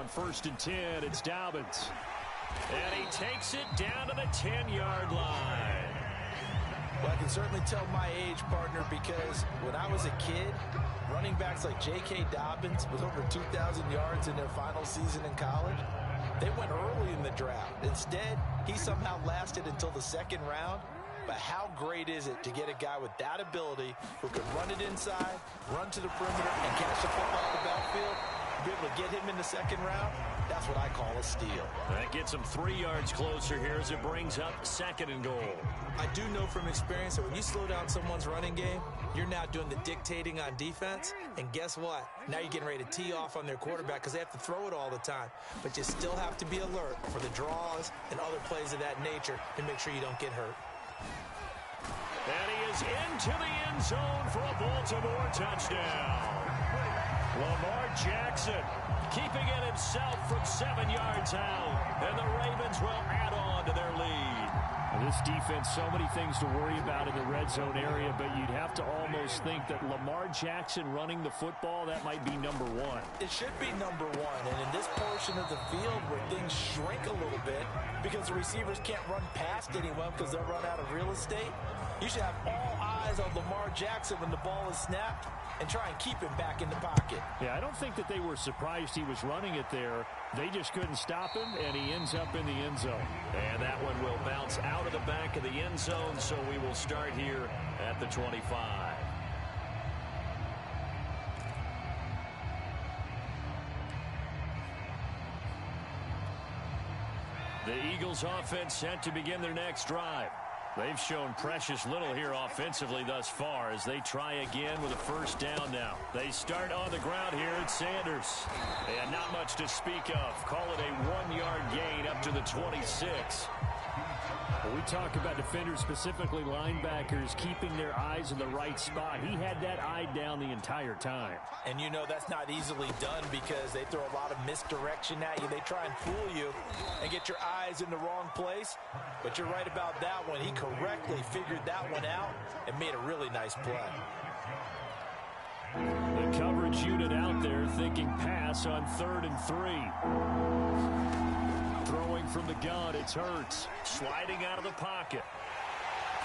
on 1st and 10. It's Dobbins. And he takes it down to the 10-yard line. Well, I can certainly tell my age, partner, because when I was a kid, running backs like J.K. Dobbins with over 2,000 yards in their final season in college, they went early in the draft. Instead, he somehow lasted until the 2nd round. But how great is it to get a guy with that ability who can run it inside, run to the perimeter, and catch the football in the backfield? Be able to get him in the 2nd round? That's what I call a steal. That gets him 3 yards closer here as it brings up 2nd and goal. I do know from experience that when you slow down someone's running game, you're now doing the dictating on defense. And guess what? Now you're getting ready to tee off on their quarterback because they have to throw it all the time. But you still have to be alert for the draws and other plays of that nature to make sure you don't get hurt. And he is into the end zone for a Baltimore touchdown. Lamar Jackson keeping it himself from 7 yards out. And the Ravens will add on to their lead. This defense, so many things to worry about in the red zone area, but you'd have to almost think that Lamar Jackson running the football, that might be number 1. It should be number 1, and in this portion of the field where things shrink a little bit because the receivers can't run past anyone because they'll run out of real estate, you should have all eyes on Lamar Jackson when the ball is snapped and try and keep him back in the pocket. Yeah, I don't think that they were surprised he was running it there. They just couldn't stop him, and he ends up in the end zone. And that one will bounce out of the back of the end zone, so we will start here at the 25. The Eagles offense set to begin their next drive. They've shown precious little here offensively thus far as they try again with a 1st down now. They start on the ground here at Sanders. And not much to speak of. Call it a 1-yard gain up to the 26. When we talk about defenders, specifically linebackers, keeping their eyes in the right spot, he had that eye down the entire time. And you know that's not easily done because they throw a lot of misdirection at you. They try and fool you and get your eyes in the wrong place. But you're right about that one. He correctly figured that one out and made a really nice play. The coverage unit out there thinking pass on 3rd and 3. Throwing from the gun, it's Hurts. Sliding out of the pocket.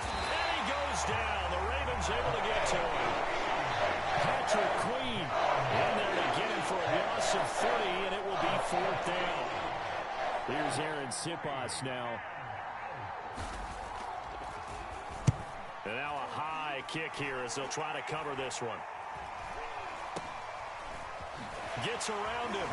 And he goes down. The Ravens able to get to him. Patrick Queen in there to get him for a loss of 3, and it will be 4th down. Here's Aaron Sipas now. And now a high kick here as they'll try to cover this one. Gets around him.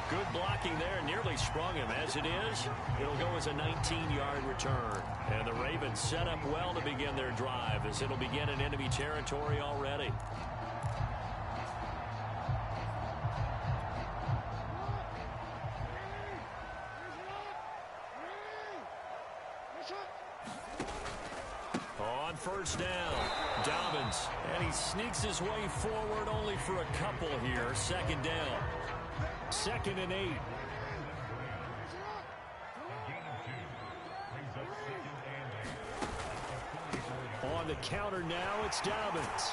Good blocking there, nearly sprung him. As it is, it'll go as a 19-yard return. And the Ravens set up well to begin their drive as it'll begin in enemy territory already. On 1st down, Dobbins. And he sneaks his way forward only for a couple here. 2nd down. 2nd and 8. On the counter now, it's Dobbins.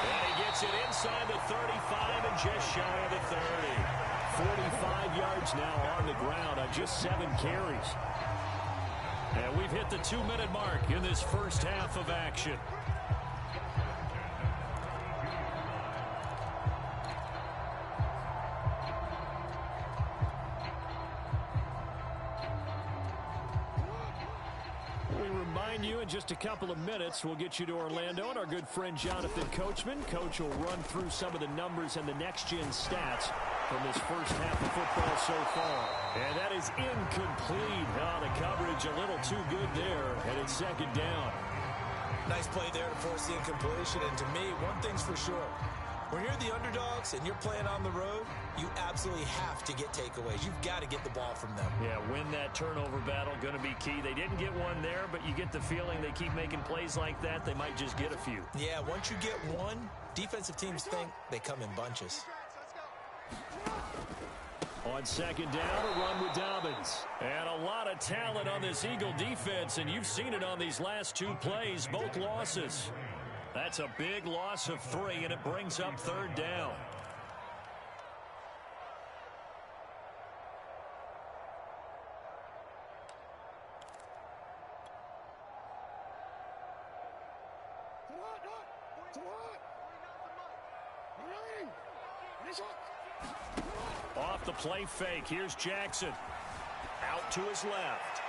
And he gets it inside the 35 and just shy of the 30. 45 yards now on the ground on just 7 carries. And we've hit the 2-minute mark in this first half of action. You in just a couple of minutes. We'll get you to Orlando and our good friend Jonathan Coachman. Coach will run through some of the numbers and the next-gen stats from this first half of football so far. And that is incomplete. The coverage a little too good there, and it's 2nd down. Nice play there to force the incompletion. And to me, one thing's for sure. When you're the underdogs and you're playing on the road, you absolutely have to get takeaways. You've got to get the ball from them. Yeah, win that turnover battle, going to be key. They didn't get one there, but you get the feeling they keep making plays like that, they might just get a few. Yeah, once you get one, defensive teams think they come in bunches. On 2nd down, a run with Dobbins. And a lot of talent on this Eagle defense, and you've seen it on these last 2 plays, both losses. That's a big loss of 3, and it brings up 3rd down. Off the play fake. Here's Jackson. Out to his left.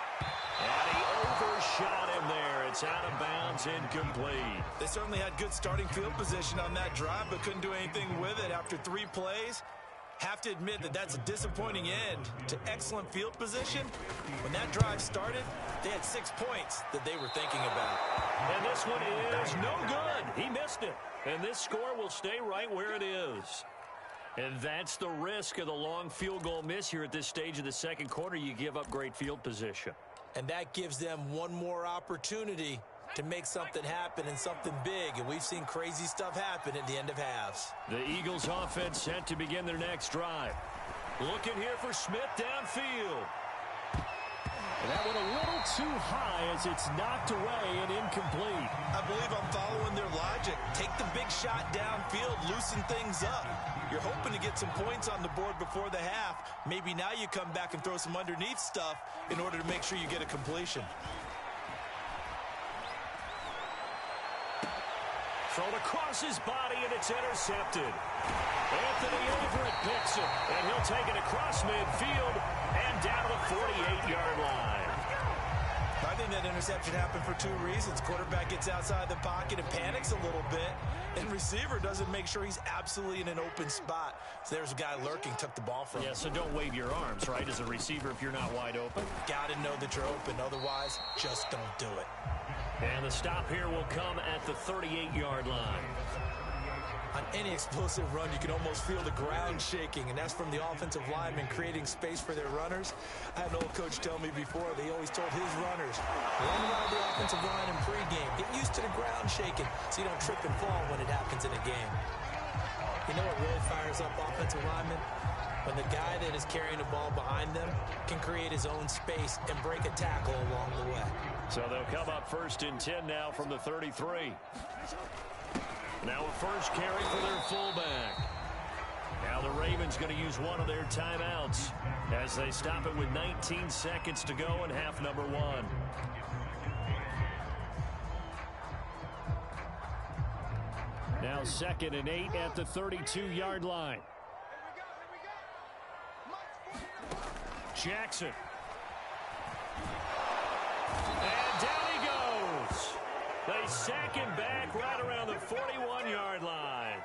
And he overshot him there. It's out of bounds, incomplete. They certainly had good starting field position on that drive, but couldn't do anything with it after 3 plays. Have to admit that that's a disappointing end to excellent field position. When that drive started, they had 6 points that they were thinking about. And this one is no good. He missed it. And this score will stay right where it is. And that's the risk of the long field goal miss here at this stage of the second quarter. You give up great field position. And that gives them one more opportunity to make something happen and something big. And we've seen crazy stuff happen at the end of halves. The Eagles offense set to begin their next drive. Looking here for Smith downfield. And that went a little too high as it's knocked away and incomplete. I believe I'm following their logic. Take the big shot downfield, loosen things up. You're hoping to get some points on the board before the half. Maybe now you come back and throw some underneath stuff in order to make sure you get a completion. Thrown across his body, and it's intercepted. Anthony Everett picks it, and he'll take it across midfield and down to the 48-yard line. I think that interception happened for 2 reasons. Quarterback gets outside the pocket and panics a little bit, and receiver doesn't make sure he's absolutely in an open spot. So there's a guy lurking, took the ball from him. Yeah, so don't wave your arms, right, as a receiver if you're not wide open. Got to know that you're open. Otherwise, just don't do it. And the stop here will come at the 38-yard line. On any explosive run, you can almost feel the ground shaking, and that's from the offensive linemen creating space for their runners. I had an old coach tell me before, they always told his runners, run around the offensive line in pregame. Get used to the ground shaking so you don't trip and fall when it happens in a game. You know what really fires up offensive linemen? When the guy that is carrying the ball behind them can create his own space and break a tackle along the way. So they'll come up 1st and 10 now from the 33. Now a first carry for their fullback. Now the Ravens going to use one of their timeouts as they stop it with 19 seconds to go in half number 1. Now 2nd and 8 at the 32-yard line. Jackson. And down he goes. They sack him back right around the 41-yard line.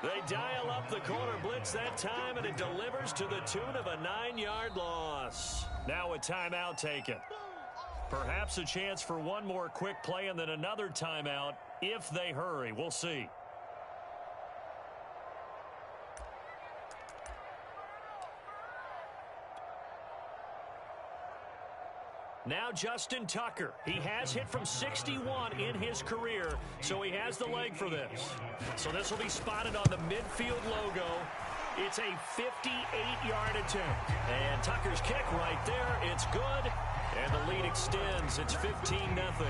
They dial up the corner blitz that time, and it delivers to the tune of a 9-yard loss. Now a timeout taken. Perhaps a chance for one more quick play and then another timeout if they hurry. We'll see. Now Justin Tucker. He has hit from 61 in his career, so he has the leg for this. So this will be spotted on the midfield logo. It's a 58-yard attempt. And Tucker's kick right there. It's good. And the lead extends. It's 15-0.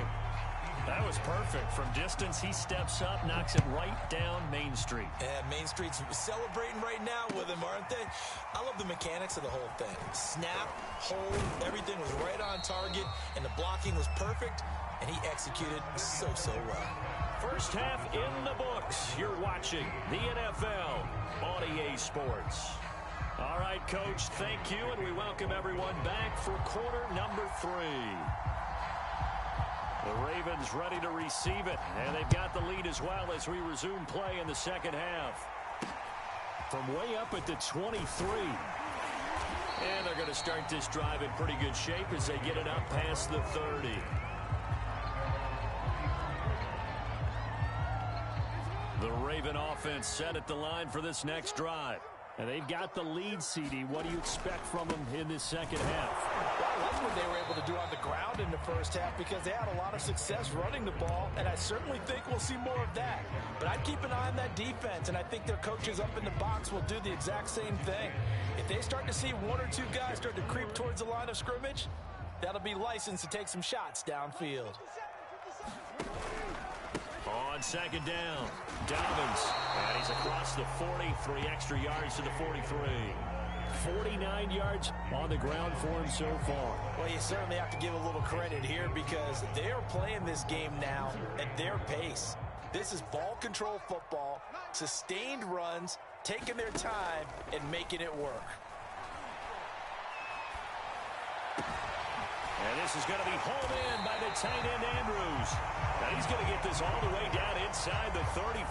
That was perfect. From distance, he steps up, knocks it right down Main Street. And Main Street's celebrating right now with him, aren't they? I love the mechanics of the whole thing. Snap, hold, everything was right on target, and the blocking was perfect, and he executed so well. First half in the books. You're watching the NFL on EA Sports. All right, Coach, thank you, and we welcome everyone back for quarter number 3. The Ravens ready to receive it, and they've got the lead as well as we resume play in the second half. From way up at the 23. And they're going to start this drive in pretty good shape as they get it up past the 30. The Raven offense set at the line for this next drive. And they've got the lead, CD. What do you expect from them in this second half? Well, I love what they were able to do on the ground in the first half because they had a lot of success running the ball, and I certainly think we'll see more of that. But I'd keep an eye on that defense, and I think their coaches up in the box will do the exact same thing. If they start to see 1 or 2 guys start to creep towards the line of scrimmage, that'll be licensed to take some shots downfield. On second down, Dobbins, and he's across the 40, 3 extra yards to the 43. 49 yards on the ground for him so far. Well, you certainly have to give a little credit here because they are playing this game now at their pace. This is ball control football, sustained runs, taking their time, and making it work. And this is going to be hauled in by the tight end, Andrews. Now he's going to get this all the way down inside the 35.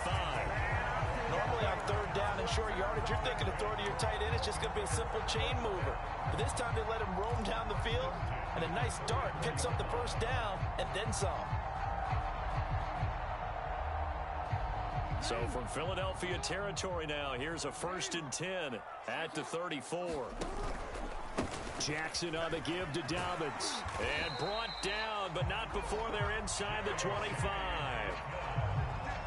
Normally on third down and short yardage, you're thinking of throwing to your tight end. It's just going to be a simple chain mover. But this time they let him roam down the field, and a nice dart picks up the first down and then some. So from Philadelphia territory now, here's a 1st and 10 at the 34. Jackson on the give to Dobbins. And brought down, but not before they're inside the 25.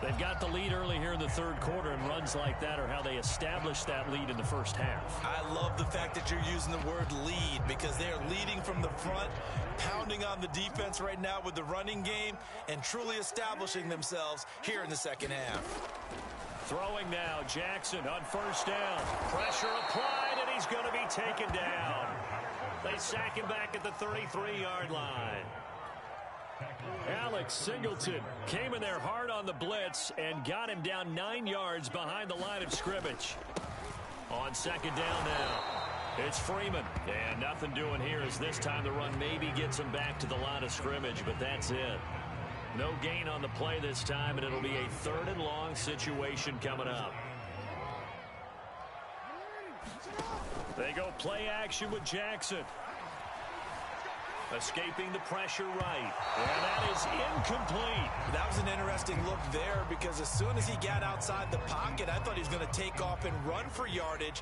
They've got the lead early here in the third quarter, and runs like that are how they establish that lead in the first half. I love the fact that you're using the word lead, because they are leading from the front, pounding on the defense right now with the running game, and truly establishing themselves here in the second half. Throwing now, Jackson on first down. Pressure applied, and he's going to be taken down. They sack him back at the 33-yard line. Alex Singleton came in there hard on the blitz and got him down 9 yards behind the line of scrimmage. On second down now, it's Freeman. And nothing doing here as this time the run maybe gets him back to the line of scrimmage, but that's it. No gain on the play this time, and it'll be a 3rd and long situation coming up. They go play action with Jackson. Escaping the pressure right. And that is incomplete. That was an interesting look there, because as soon as he got outside the pocket, I thought he was going to take off and run for yardage.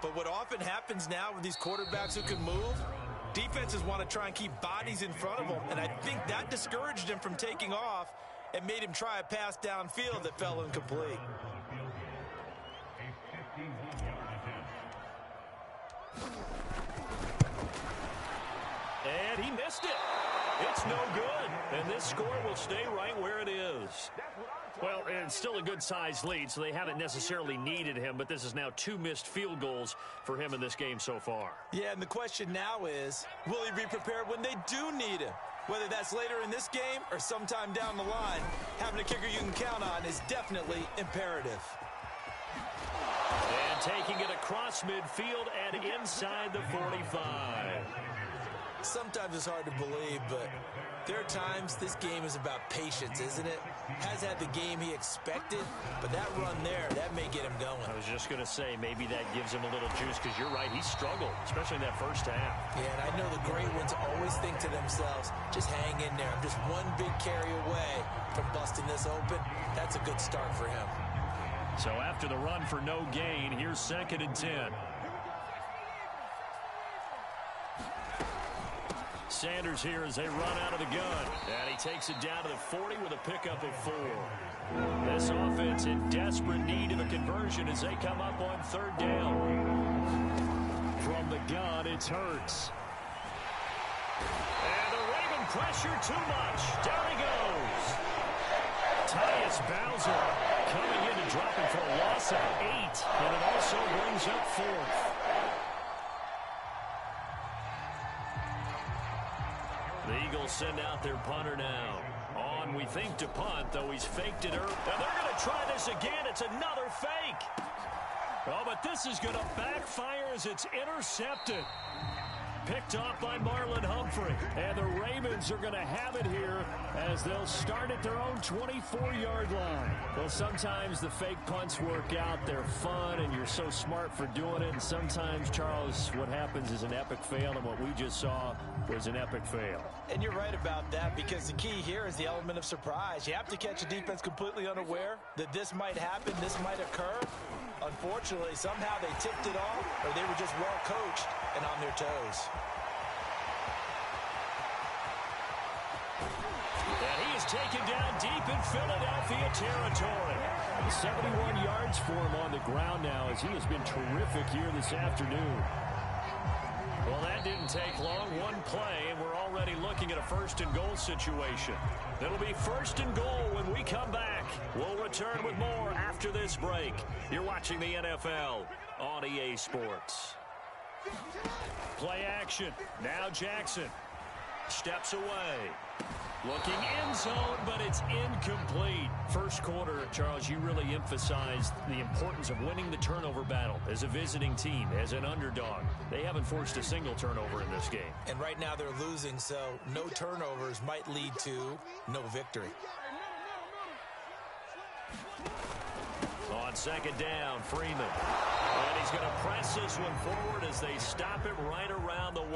But what often happens now with these quarterbacks who can move, defenses want to try and keep bodies in front of them. And I think that discouraged him from taking off and made him try a pass downfield that fell incomplete. And he missed it. It's no good. And this score will stay right where it is. Well, it's still a good-sized lead, so they haven't necessarily needed him, but this is now 2 missed field goals for him in this game so far. Yeah, and the question now is, will he be prepared when they do need him? Whether that's later in this game or sometime down the line, having a kicker you can count on is definitely imperative. And taking it across midfield and inside the 45. Sometimes it's hard to believe, but there are times this game is about patience, isn't it? Has had the game he expected, but that run there, that may get him going. I was just going to say, maybe that gives him a little juice, because you're right, he struggled, especially in that first half. Yeah, and I know the great ones always think to themselves, just hang in there. I'm just one big carry away from busting this open. That's a good start for him. So after the run for no gain, here's 2nd and 10. Sanders here as they run out of the gun. And he takes it down to the 40 with a pickup of 4. This offense in desperate need of a conversion as they come up on 3rd down. From the gun, it's Hurts. And the Raven pressure too much. Down he goes. Tyus Bowser coming in and dropping for a loss of 8. And it also brings up 4th. The Eagles send out their punter now. On, we think, to punt, though he's faked it early. And they're going to try this again. It's another fake. Oh, but this is going to backfire as it's intercepted. Picked off by Marlon Humphrey. And the Ravens are going to have it here as they'll start at their own 24-yard line. Well, sometimes the fake punts work out. They're fun, and you're so smart for doing it. And sometimes, Charles, what happens is an epic fail, and what we just saw was an epic fail. And you're right about that, because the key here is the element of surprise. You have to catch a defense completely unaware that this might happen, this might occur. Unfortunately, somehow they tipped it off, or they were just well coached and on their toes. And he is taken down deep in Philadelphia territory. 71 yards for him on the ground now, as he has been terrific here this afternoon. Well, that didn't take long. One play, and we're already looking at a 1st and goal situation. It'll be 1st and goal when we come back. We'll return with more after this break. You're watching the NFL on EA Sports. Play action. Now Jackson steps away. Looking in zone, but it's incomplete. First quarter, Charles, you really emphasized the importance of winning the turnover battle as a visiting team, as an underdog. They haven't forced a single turnover in this game. And right now they're losing, so no turnovers might lead to no victory. On second down, Freeman. And he's going to press this one forward as they stop it right around the 1.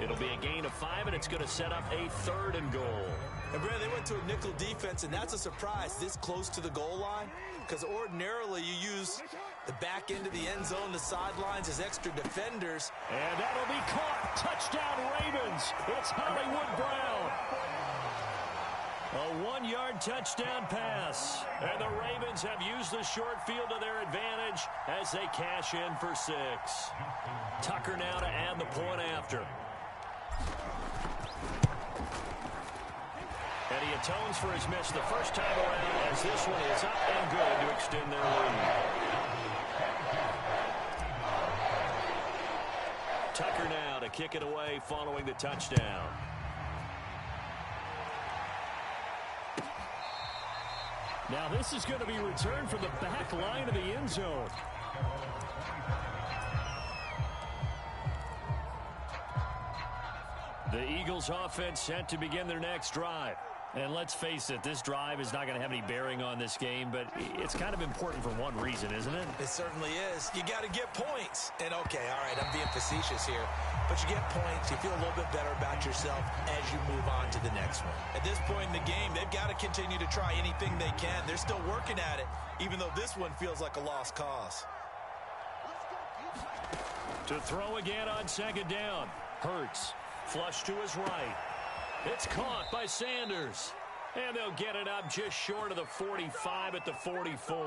It'll be a gain of 5, and it's going to set up a 3rd and goal. And, Brad, they went to a nickel defense, and that's a surprise this close to the goal line, because ordinarily you use the back end of the end zone, the sidelines as extra defenders. And that'll be caught. Touchdown, Ravens. It's Hollywood Brown. A 1-yard touchdown pass. And the Ravens have used the short field to their advantage as they cash in for 6. Tucker now to add the point after. And he atones for his miss the first time around as this one is up and good to extend their lead. Tucker now to kick it away following the touchdown. Now this is going to be returned from the back line of the end zone. The Eagles offense set to begin their next drive. And let's face it, this drive is not going to have any bearing on this game, but it's kind of important for one reason, isn't it? It certainly is. You got to get points. And, okay, all right, I'm being facetious here. But you get points, you feel a little bit better about yourself as you move on to the next one. At this point in the game, they've got to continue to try anything they can. They're still working at it, even though this one feels like a lost cause. To throw again on second down. Hurts. Flush to his right. It's caught by Sanders. And they'll get it up just short of the 45 at the 44.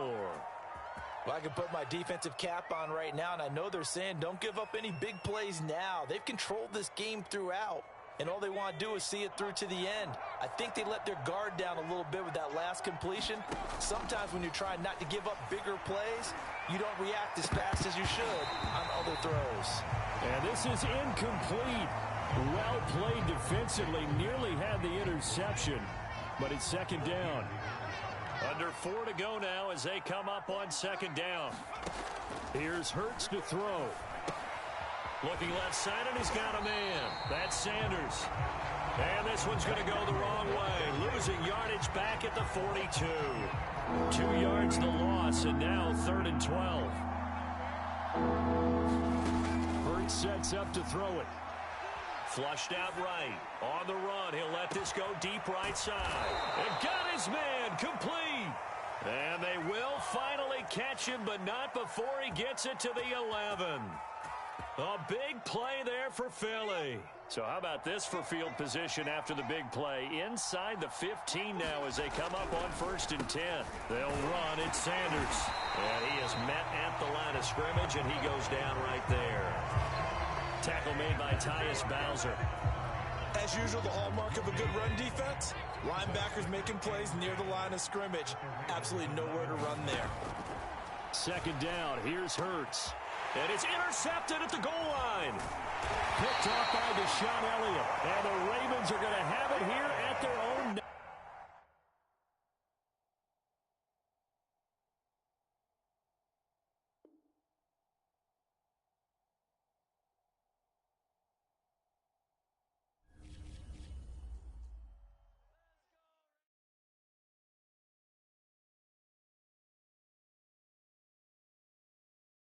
Well, I can put my defensive cap on right now, and I know they're saying don't give up any big plays now. They've controlled this game throughout, and all they want to do is see it through to the end. I think they let their guard down a little bit with that last completion. Sometimes when you're trying not to give up bigger plays, you don't react as fast as you should on other throws. And this is incomplete. Well played defensively, nearly had the interception, but it's second down. Under 4 to go now as they come up on second down. Here's Hurts to throw. Looking left side, and he's got a man. That's Sanders. And this one's going to go the wrong way. Losing yardage back at the 42. 2 yards the loss, and now 3rd and 12. Hurts sets up to throw it. Flushed out right. On the run, he'll let this go deep right side. And got his man complete. And they will finally catch him, but not before he gets it to the 11. A big play there for Philly. So how about this for field position after the big play? Inside the 15 now as they come up on 1st and 10. They'll run. It's Sanders. And he is met at the line of scrimmage, and he goes down right there. Tackle made by Tyus Bowser. As usual, the hallmark of a good run defense, linebackers making plays near the line of scrimmage. Absolutely nowhere to run there. Second down, here's Hurts. And it's intercepted at the goal line. Picked off by Deshaun Elliott. And the Ravens are going to have it here at their own